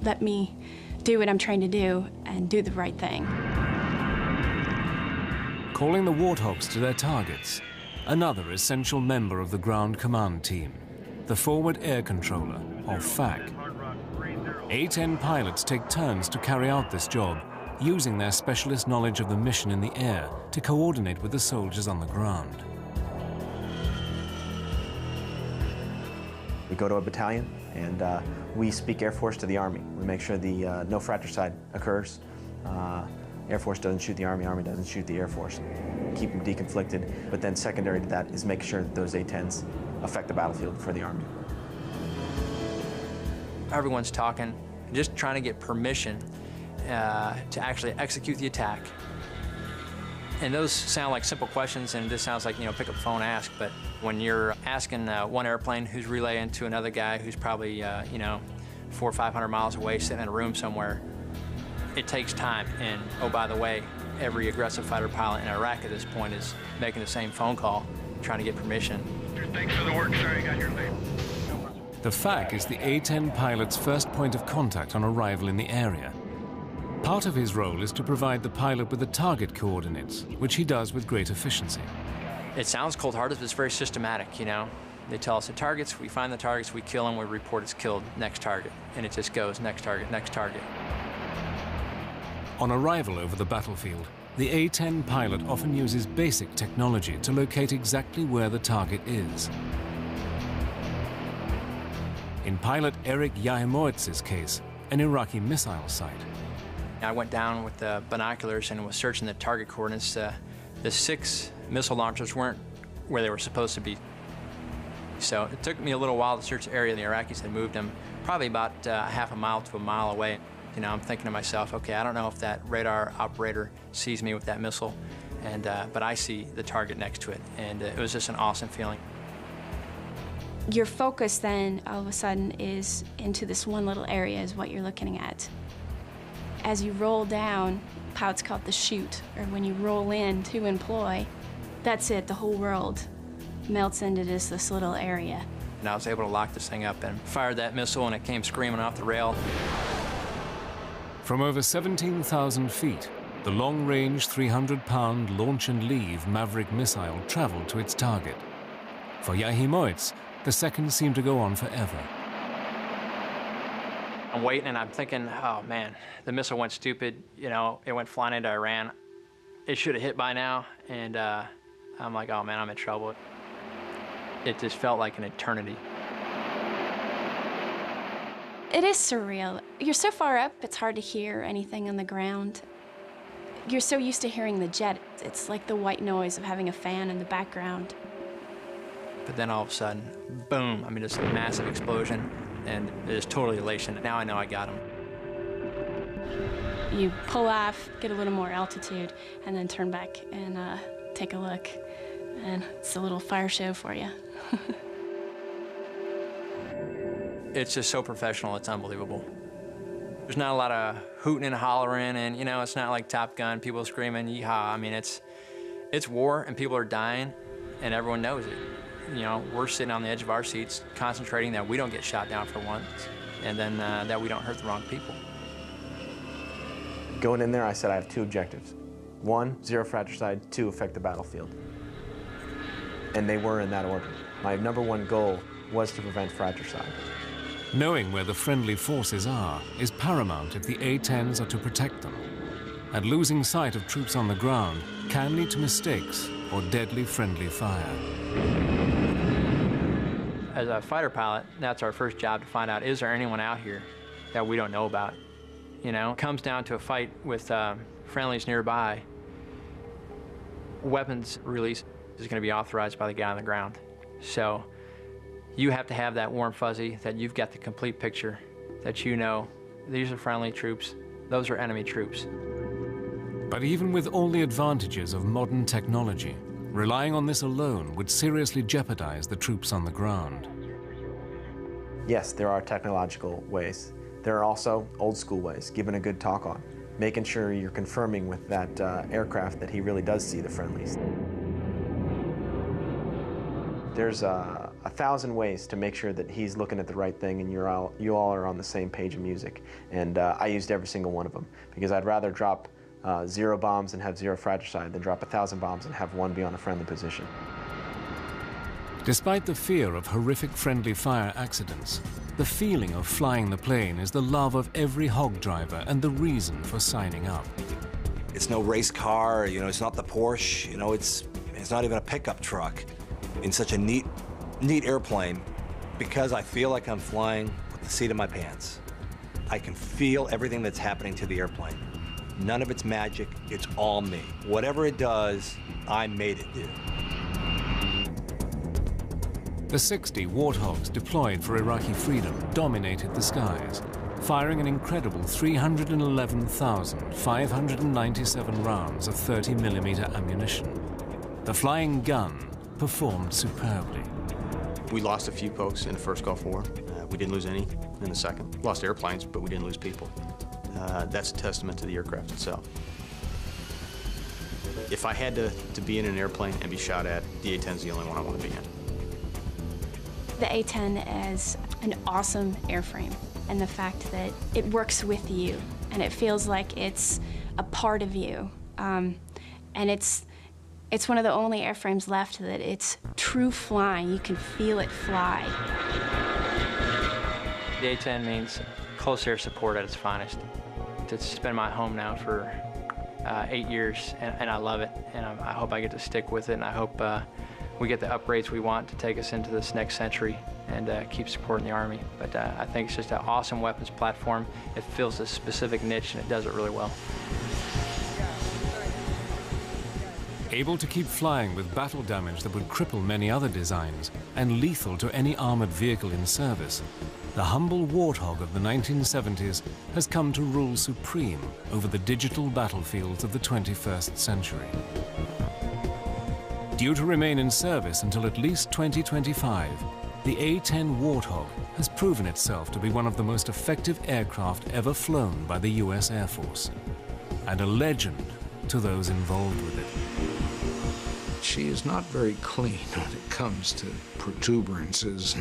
D: let me do what I'm trying to do and do the right thing.
A: Calling the Warthogs to their targets, another essential member of the ground command team, the Forward Air Controller, or FAC. A-10 pilots take turns to carry out this job, using their specialist knowledge of the mission in the air to coordinate with the soldiers on the ground.
C: We go to a battalion, and we speak Air Force to the Army. We make sure the no fratricide occurs. Air Force doesn't shoot the Army, Army doesn't shoot the Air Force. Keep them deconflicted, but then secondary to that is make sure that those A-10s affect the battlefield for the Army.
J: Everyone's talking, just trying to get permission to actually execute the attack. And those sound like simple questions, and this sounds like, pick up the phone, ask, but when you're asking one airplane who's relaying to another guy who's probably, 400 or 500 miles away, sitting in a room somewhere, it takes time. And, oh, by the way, every aggressive fighter pilot in Iraq at this point is making the same phone call, trying to get permission.
O: Thanks for the work, sir. You got your lead.
A: The FAC is the A-10 pilot's first point of contact on arrival in the area. Part of his role is to provide the pilot with the target coordinates, which he does with great efficiency.
J: It sounds cold-hearted, but it's very systematic, They tell us the targets, we find the targets, we kill them, we report it's killed, next target. And it just goes, next target, next target.
A: On arrival over the battlefield, the A-10 pilot often uses basic technology to locate exactly where the target is. In pilot Eric Yahimowitz's case, an Iraqi missile site.
J: I went down with the binoculars and was searching the target coordinates. The 6 missile launchers weren't where they were supposed to be. So it took me a little while to search the area. The Iraqis had moved them probably about half a mile to a mile away. I'm thinking to myself, okay, I don't know if that radar operator sees me with that missile, but I see the target next to it, and it was just an awesome feeling.
D: Your focus then, all of a sudden, is into this one little area is what you're looking at. As you roll down, pilots call it the chute, or when you roll in to employ, that's it, the whole world melts into this little area.
J: And I was able to lock this thing up and fired that missile, and it came screaming off the rail.
A: From over 17,000 feet, the long-range 300-pound launch and leave Maverick missile traveled to its target. For Yahimowitz, the seconds seemed to go on forever.
J: I'm waiting and I'm thinking, oh man, the missile went stupid. It went flying into Iran. It should have hit by now. And I'm like, oh man, I'm in trouble. It just felt like an eternity.
D: It is surreal. You're so far up, it's hard to hear anything on the ground. You're so used to hearing the jet. It's like the white noise of having a fan in the background.
J: But then all of a sudden, boom, just a massive explosion, and it is totally elation. Now I know I got him.
D: You pull off, get a little more altitude, and then turn back and take a look. And it's a little fire show for you.
J: It's just so professional, it's unbelievable. There's not a lot of hooting and hollering, and it's not like Top Gun, people screaming, yeehaw. It's war, and people are dying, and everyone knows it. We're sitting on the edge of our seats, concentrating that we don't get shot down for once, and then that we don't hurt the wrong people.
C: Going in there, I said I have 2 objectives. 1, zero fratricide, 2, affect the battlefield. And they were in that order. My #1 goal was to prevent fratricide.
A: Knowing where the friendly forces are is paramount if the A-10s are to protect them. And losing sight of troops on the ground can lead to mistakes or deadly friendly fire.
J: As a fighter pilot, that's our first job, to find out, is there anyone out here that we don't know about? You know, it comes down to a fight with friendlies nearby. Weapons release is going to be authorized by the guy on the ground. So you have to have that warm fuzzy, that you've got the complete picture, that you know these are friendly troops, those are enemy troops.
A: But even with all the advantages of modern technology, relying on this alone would seriously jeopardize the troops on the ground.
C: Yes, there are technological ways. There are also old school ways, giving a good talk on, making sure you're confirming with that aircraft that he really does see the friendlies. There's 1,000 ways to make sure that he's looking at the right thing and you all are on the same page of music. And I used every single one of them because I'd rather drop 0 bombs and have 0 fratricide than drop 1,000 bombs and have 1 be on a friendly position.
A: Despite the fear of horrific friendly fire accidents, the feeling of flying the plane is the love of every hog driver and the reason for signing up.
H: It's no race car, you know, it's not the Porsche, you know, it's not even a pickup truck. In such a neat airplane, because I feel like I'm flying with the seat of my pants. I can feel everything that's happening to the airplane. None of it's magic, it's all me. Whatever it does, I made it do.
A: The 60 Warthogs deployed for Iraqi freedom dominated the skies, firing an incredible 311,597 rounds of 30mm ammunition. The flying gun performed superbly.
B: We lost a few folks in the first Gulf War. We didn't lose any in the second. Lost airplanes, but we didn't lose people. That's a testament to the aircraft itself. If I had to be in an airplane and be shot at, the A-10's the only one I want to be in.
D: The A-10 is an awesome airframe, and the fact that it works with you, and it feels like it's a part of you. And it's one of the only airframes left that it's true flying. You can feel it fly.
J: The A-10 means close air support at its finest. It's been my home now for 8 years, and I love it, and I hope I get to stick with it, and I hope we get the upgrades we want to take us into this next century and keep supporting the Army. But I think it's just an awesome weapons platform. It fills a specific niche, and it does it really well.
A: Able to keep flying with battle damage that would cripple many other designs and lethal to any armored vehicle in service, the humble Warthog of the 1970s has come to rule supreme over the digital battlefields of the 21st century. Due to remain in service until at least 2025, the A-10 Warthog has proven itself to be one of the most effective aircraft ever flown by the US Air Force, and a legend to those involved with it.
F: She is not very clean when it comes to protuberances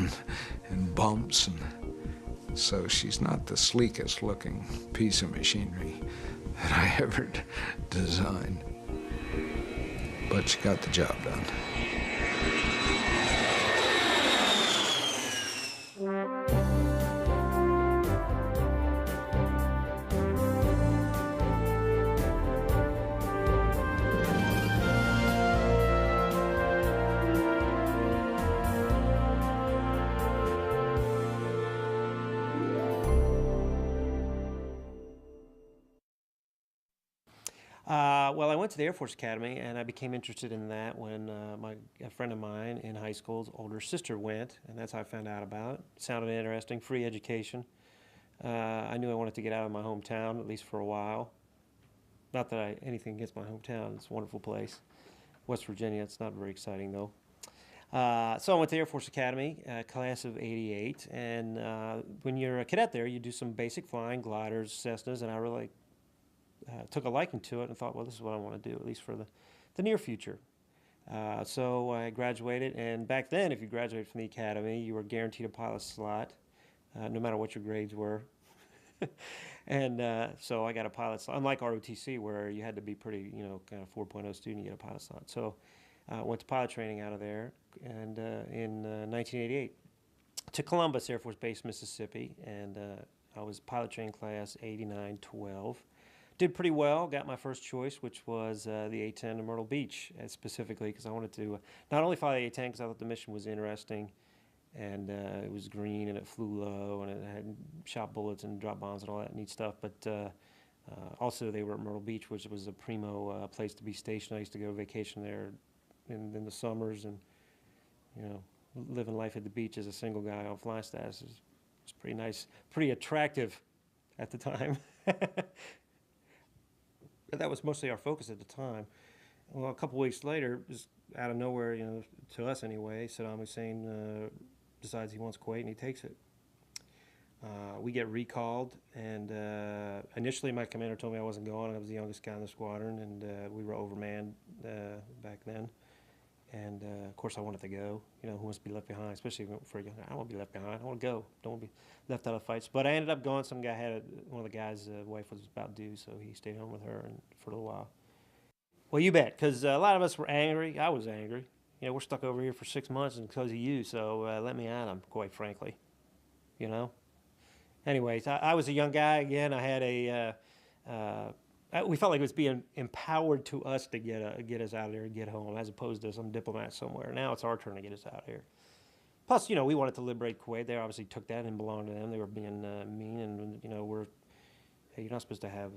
F: and bumps, and so she's not the sleekest looking piece of machinery that I ever designed. But she got the job done.
K: Well, I went to the Air Force Academy, and I became interested in that when a friend of mine in high school's older sister went, and that's how I found out about it. Sounded interesting, free education. I knew I wanted to get out of my hometown, at least for a while. Not that anything against my hometown. It's a wonderful place. West Virginia, it's not very exciting, though. So I went to the Air Force Academy, class of '88, and when you're a cadet there, you do some basic flying, gliders, Cessnas, and I really took a liking to it and thought, well, this is what I want to do, at least for the near future. So I graduated, and back then, if you graduated from the academy, you were guaranteed a pilot slot, no matter what your grades were. And so I got a pilot's, unlike ROTC where you had to be pretty, kind of 4.0 student to get a pilot's license. So I went to pilot training out of there, and in 1988 to Columbus Air Force Base, Mississippi, and I was pilot training class 8912. Did pretty well, got my first choice, which was the A-10 to Myrtle Beach, specifically because I wanted to not only fly the A-10 because I thought the mission was interesting, and it was green and it flew low and it had shot bullets and drop bombs and all that neat stuff, but also they were at Myrtle Beach, which was a primo place to be stationed. I used to go vacation there in the summers, and living life at the beach as a single guy on fly status was pretty nice, pretty attractive at the time. That was mostly our focus at the time. Well, a couple weeks later, just out of nowhere, to us anyway, Saddam Hussein decides he wants Kuwait and he takes it. We get recalled, and initially my commander told me I wasn't going. I was the youngest guy in the squadron, and we were overmanned back then. And of course I wanted to go. Who wants to be left behind, especially for a young guy? I don't want to be left behind. I want to go. Don't want to be left out of fights. But I ended up going. Some guy had one of the guys' wife was about due, so he stayed home with her and for a little while. Well, you bet, because a lot of us were angry. I was angry. We're stuck over here for 6 months because of you, so let me at them, quite frankly. Anyways, I was a young guy again. I had we felt like it was being empowered to us to get us out of there and get home, as opposed to some diplomat somewhere. Now it's our turn to get us out of here. Plus, we wanted to liberate Kuwait. They obviously took that and belonged to them. They were being mean, and you're not supposed to have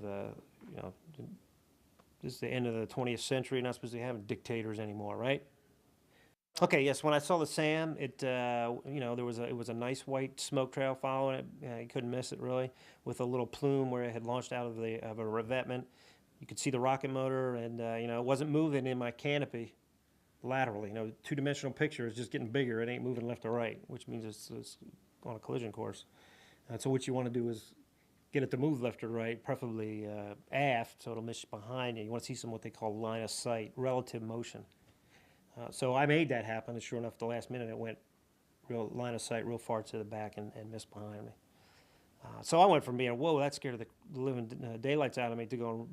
K: this is the end of the 20th century. You're not supposed to have dictators anymore, right? Okay, yes. When I saw the SAM, it was a nice white smoke trail following it. You couldn't miss it really, with a little plume where it had launched out of a revetment. You could see the rocket motor, and it wasn't moving in my canopy laterally. Two-dimensional picture is just getting bigger. It ain't moving left or right, which means it's on a collision course. So what you want to do is get it to move left or right, preferably aft, so it'll miss behind you. You want to see some what they call line of sight, relative motion. So I made that happen, and sure enough, at the last minute, it went real line of sight, real far to the back, and missed behind me. So I went from being, whoa, that scared the living daylights out of me, to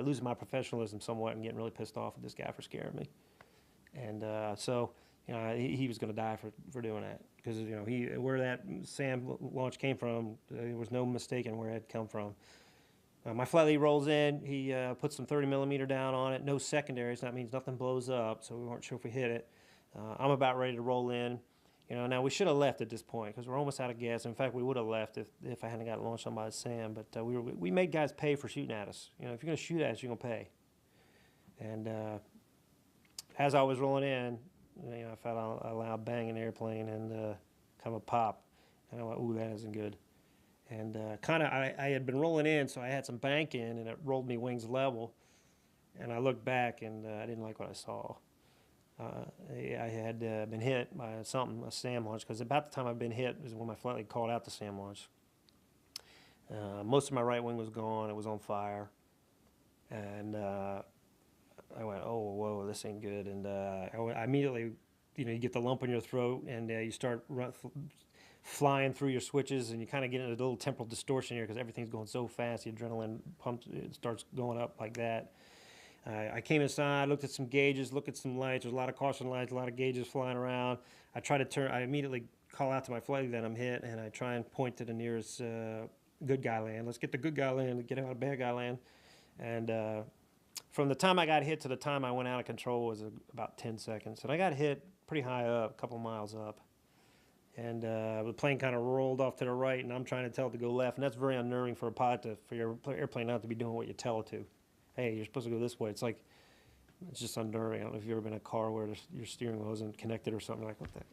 K: losing my professionalism somewhat and getting really pissed off at this guy for scaring me. And so he was going to die for doing that, because where that SAM launch came from, there was no mistaking where it had come from. My flight lead rolls in. He puts some 30 millimeter down on it. No secondaries. That means nothing blows up, so we weren't sure if we hit it. I'm about ready to roll in. Now we should have left at this point because we're almost out of gas. In fact, we would have left if I hadn't got launched on by the SAM. But we made guys pay for shooting at us. If you're going to shoot at us, you're going to pay. And as I was rolling in, I felt a loud bang in the airplane and kind of a pop. And I went, ooh, that isn't good. And I had been rolling in, so I had some bank in, and it rolled me wings level. And I looked back, and I didn't like what I saw. I had been hit by a SAM launch, because about the time I'd been hit was when my flight lead called out the SAM launch. Most of my right wing was gone. It was on fire. And I went, oh, whoa, this ain't good. And I immediately, you get the lump in your throat, and you start flying through your switches, and you kind of get into a little temporal distortion here because everything's going so fast. The adrenaline pumps, it starts going up like that. I came inside, looked at some gauges, looked at some lights. There's a lot of caution lights, a lot of gauges flying around. I immediately call out to my flight that I'm hit, and I try and point to the nearest good guy land. Let's get the good guy land, get out of bad guy land. And from the time I got hit to the time I went out of control was about 10 seconds. And I got hit pretty high up, a couple miles up. And the plane kind of rolled off to the right, and I'm trying to tell it to go left. And that's very unnerving for a pilot, for your airplane not to be doing what you tell it to. Hey, you're supposed to go this way. It's just unnerving. I don't know if you've ever been in a car where your steering wheel isn't connected or something like that.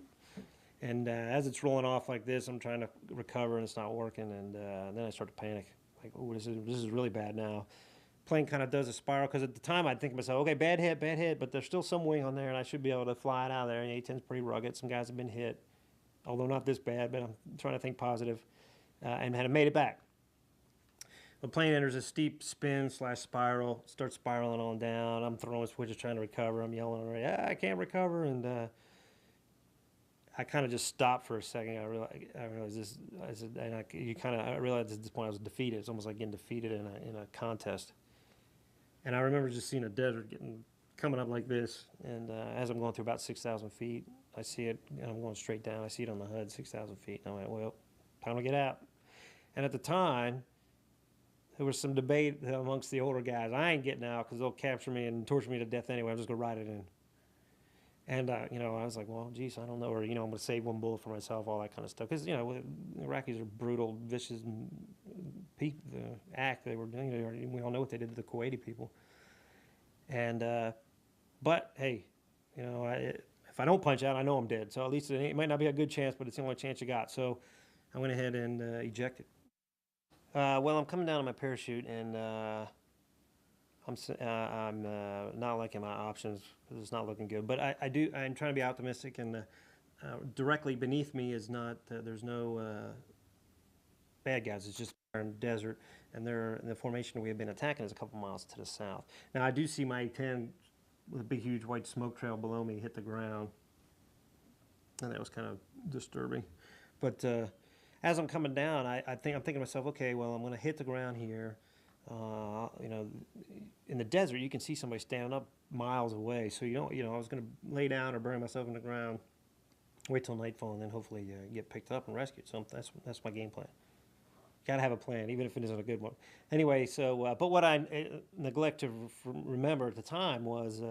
K: And as it's rolling off like this, I'm trying to recover, and it's not working. And then I start to panic. Like, oh, this is really bad now. Plane kind of does a spiral, because at the time I'd think to myself, okay, bad hit, but there's still some wing on there, and I should be able to fly it out of there. And the A-10's pretty rugged. Some guys have been hit, although not this bad, but I'm trying to think positive, and had made it back. The plane enters a steep spin/spiral, starts spiraling on down. I'm throwing switches trying to recover. I'm yelling already, I can't recover. And I kind of just stopped for a second. I realized this. I said, and I realized at this point I was defeated. It's almost like getting defeated in a contest. And I remember just seeing a desert coming up like this, and as I'm going through about 6,000 feet, I see it, and I'm going straight down. I see it on the HUD, 6,000 feet, and I went, well, time to get out. And at the time, there was some debate amongst the older guys. I ain't getting out because they'll capture me and torture me to death anyway. I'm just going to ride it in. And, you know, I was like, well, geez, I don't know. Or, you know, I'm going to save one bullet for myself, all that kind of stuff. Because, you know, the Iraqis are brutal, vicious people. The act they were doing, we all know what they did to the Kuwaiti people. And, but, hey, you know, if I don't punch out, I know I'm dead. So at least it might not be a good chance, but it's the only chance you got. So I went ahead and ejected. Well, I'm coming down on my parachute, and I'm not liking my options because it's not looking good. But I'm trying to be optimistic, and directly beneath me is not, there's no bad guys. It's just in the desert, and the formation we have been attacking is a couple miles to the south. Now, I do see my A-10 with a big, huge white smoke trail below me hit the ground, and that was kind of disturbing. But as I'm coming down, I'm thinking to myself, okay, well, I'm going to hit the ground here. You know, in the desert, you can see somebody standing up miles away. So I was going to lay down or bury myself in the ground, wait till nightfall, and then hopefully get picked up and rescued. So that's my game plan. Got to have a plan, even if it isn't a good one. Anyway, so but what I neglect to remember at the time was,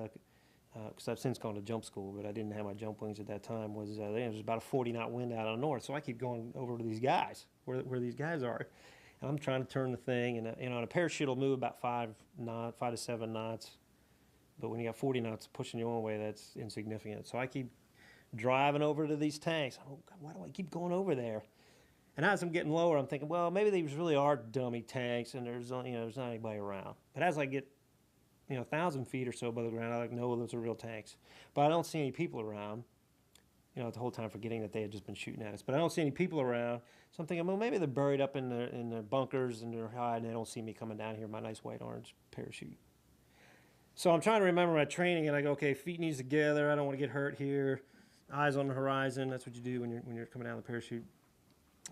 K: because I've since gone to jump school, but I didn't have my jump wings at that time, was there was about a 40-knot wind out of the north. So I keep going over to these guys, where these guys are. And I'm trying to turn the thing, and a parachute will move about 5 to 7 knots. But when you got 40 knots pushing you one way, that's insignificant. So I keep driving over to these tanks. Oh, God, why do I keep going over there? And as I'm getting lower, I'm thinking, well, maybe these really are dummy tanks, and there's not anybody around. But as I get 1,000 feet or so above the ground, I know those are real tanks. But I don't see any people around. The whole time forgetting that they had just been shooting at us. But I don't see any people around. So I'm thinking, well, maybe they're buried up in their bunkers and they're hiding. They don't see me coming down here in my nice white orange parachute. So I'm trying to remember my training, and I go, okay, feet knees together. I don't want to get hurt here. Eyes on the horizon. That's what you do when you're coming down the parachute.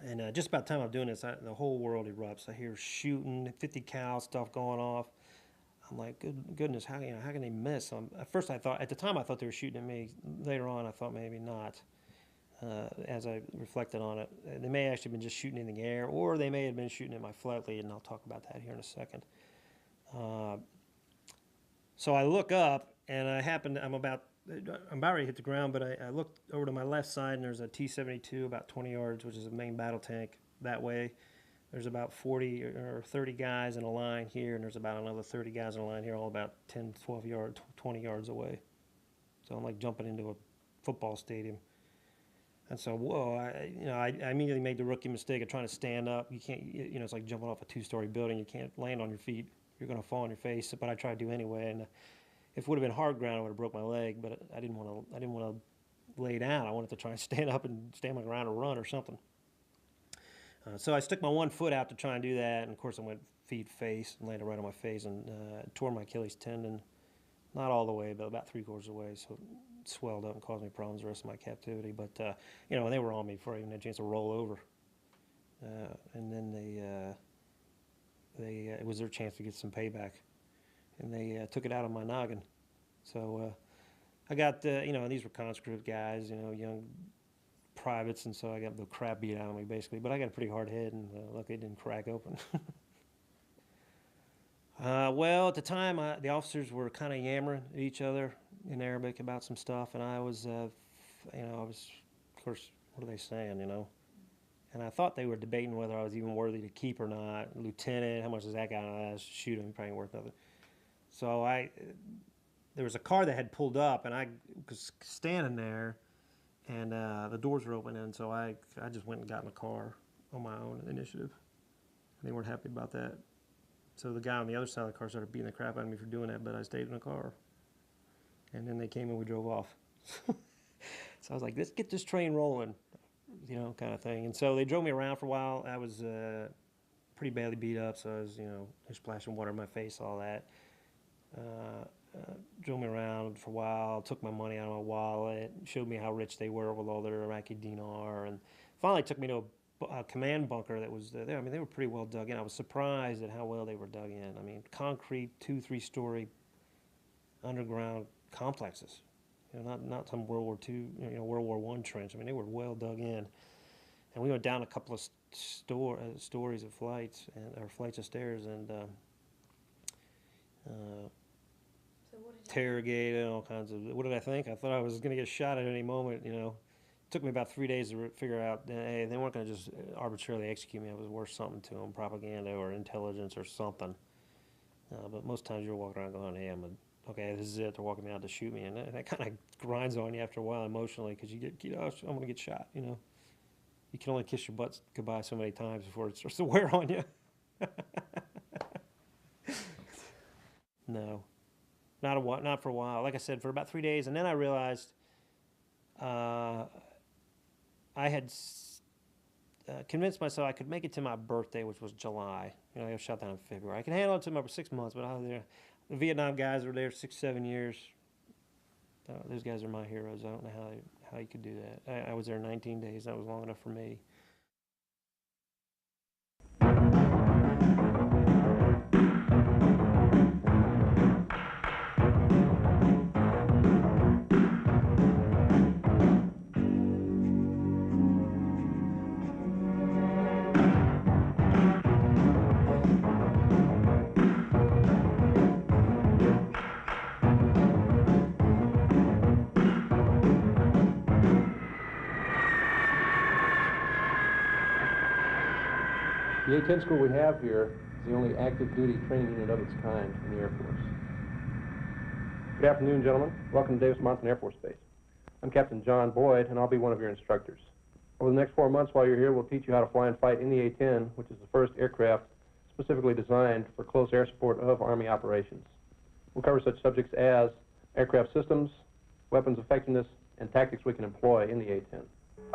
K: And just about the time I'm doing this, the whole world erupts. I hear shooting, 50 cal stuff going off. I'm like, goodness, how can they miss? At first, at the time, I thought they were shooting at me. Later on, I thought maybe not. As I reflected on it, they may have actually been just shooting in the air, or they may have been shooting at my flight lead, and I'll talk about that here in a second. So I look up, and I'm about ready to hit the ground, but I looked over to my left side, and there's a T-72 about 20 yards, which is a main battle tank that way. There's about 40 or 30 guys in a line here, and there's about another 30 guys in a line here, all about 10, 12 yards, 20 yards away. So I'm like jumping into a football stadium. And so, whoa, I immediately made the rookie mistake of trying to stand up. You can't, it's like jumping off a 2-story building. You can't land on your feet. You're going to fall on your face, but I tried to do anyway. And if it would have been hard ground, I would have broke my leg, but I didn't want to lay down. I wanted to try and stand up and stand my ground or run or something. So I stuck my one foot out to try and do that, and of course I went feet face and landed right on my face and tore my Achilles tendon, not all the way, but about 3/4 away. So it swelled up and caused me problems the rest of my captivity. But they were on me before I even had a chance to roll over, and then it was their chance to get some payback, and they took it out on my noggin. So I got these were conscript guys, young privates, and so I got the crap beat out of me basically, but I got a pretty hard head, and luckily it didn't crack open. Well, at the time, the officers were kind of yammering at each other in Arabic about some stuff, and I was, of course, what are they saying, And I thought they were debating whether I was even worthy to keep or not. Lieutenant, how much does that guy shoot him? Probably worth nothing. So there was a car that had pulled up, and I was standing there, and the doors were open, and so I just went and got in the car on my own initiative. And they weren't happy about that. So the guy on the other side of the car started beating the crap out of me for doing that, but I stayed in the car. And then they came and we drove off. So I was like, let's get this train rolling, kind of thing. And so they drove me around for a while. I was pretty badly beat up, so I was, splashing water in my face, all that. drove me around for a while, took my money out of my wallet, showed me how rich they were with all their Iraqi dinar, and finally took me to a command bunker that was there. I mean, they were pretty well dug in. I was surprised at how well they were dug in. I mean, concrete, 2-3-story underground complexes. You know, not some World War II, World War I trench. I mean, they were well dug in. And we went down a couple of stories of flights, or flights of stairs, and interrogated, all kinds of. What did I think? I thought I was going to get shot at any moment. You know, it took me about 3 days to figure out. Hey, they weren't going to just arbitrarily execute me. It was worth something to them, propaganda or intelligence or something. But most times you're walking around going, "Hey, okay, this is it." They're walking me out to shoot me, and that kind of grinds on you after a while emotionally, because you get, I'm going to get shot. You know, you can only kiss your butt goodbye so many times before it starts to wear on you. No. Not for a while. Like I said, for about 3 days, and then I realized I had convinced myself I could make it to my birthday, which was July. You know, I got shot down in February. I can handle it to about 6 months, but I was there. The Vietnam guys were there 6-7 years. Those guys are my heroes. I don't know how you could do that. I was there 19 days. That was long enough for me.
P: The A-10 school we have here is the only active duty training unit of its kind in the Air Force. Good afternoon, gentlemen. Welcome to Davis-Monthan Air Force Base. I'm Captain John Boyd, and I'll be one of your instructors. Over the next 4 months while you're here, we'll teach you how to fly and fight in the A-10, which is the first aircraft specifically designed for close air support of Army operations. We'll cover such subjects as aircraft systems, weapons effectiveness, and tactics we can employ in the A-10.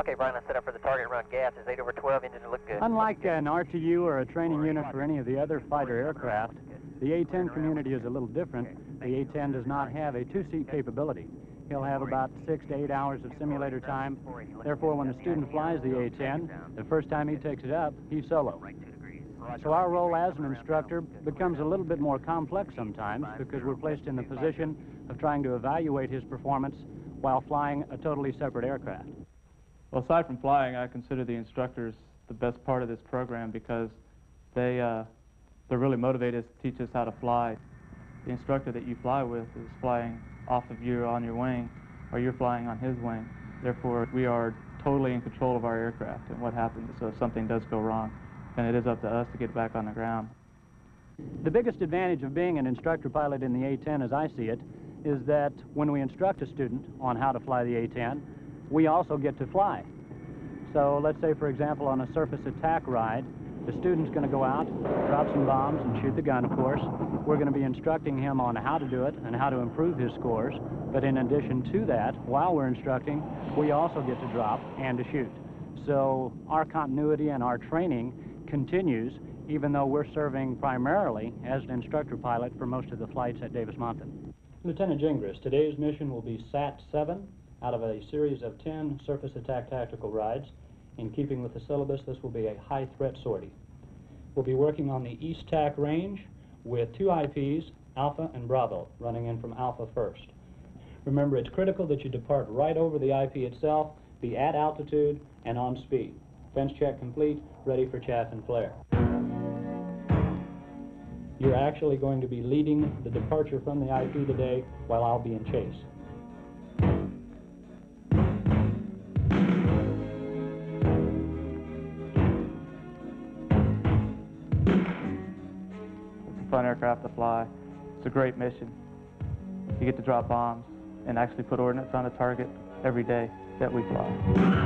Q: Okay, Brian, let's set up for the target run. Gas is 8/12, engines look good.
R: Unlike an RTU or a training unit for any of the other fighter aircraft, the A-10 community is a little different. The A-10 does not have a two-seat capability. He'll have about 6 to 8 hours of simulator time. Therefore, when a student flies the A-10, the first time he takes it up, he's solo. So our role as an instructor becomes a little bit more complex sometimes, because we're placed in the position of trying to evaluate his performance while flying a totally separate aircraft.
S: Well, aside from flying, I consider the instructors the best part of this program, because they're really motivated to teach us how to fly. The instructor that you fly with is flying off of you on your wing, or you're flying on his wing. Therefore, we are totally in control of our aircraft and what happens. So if something does go wrong, then it is up to us to get back on the ground.
R: The biggest advantage of being an instructor pilot in the A-10, as I see it, is that when we instruct a student on how to fly the A-10, we also get to fly. So let's say, for example, on a surface attack ride, the student's going to go out, drop some bombs, and shoot the gun, of course. We're going to be instructing him on how to do it and how to improve his scores. But in addition to that, while we're instructing, we also get to drop and to shoot. So our continuity and our training continues, even though we're serving primarily as an instructor pilot for most of the flights at Davis-Monthan. Lieutenant Gingras, today's mission will be SAT-7 out of a series of 10 surface attack tactical rides. In keeping with the syllabus, this will be a high threat sortie. We'll be working on the East TAC range with 2 IPs, Alpha and Bravo, running in from Alpha first. Remember, it's critical that you depart right over the IP itself, be at altitude and on speed. Fence check complete, ready for chaff and flare. You're actually going to be leading the departure from the IP today while I'll be in chase.
S: Fun aircraft to fly. It's a great mission. You get to drop bombs and actually put ordnance on a target every day that we fly.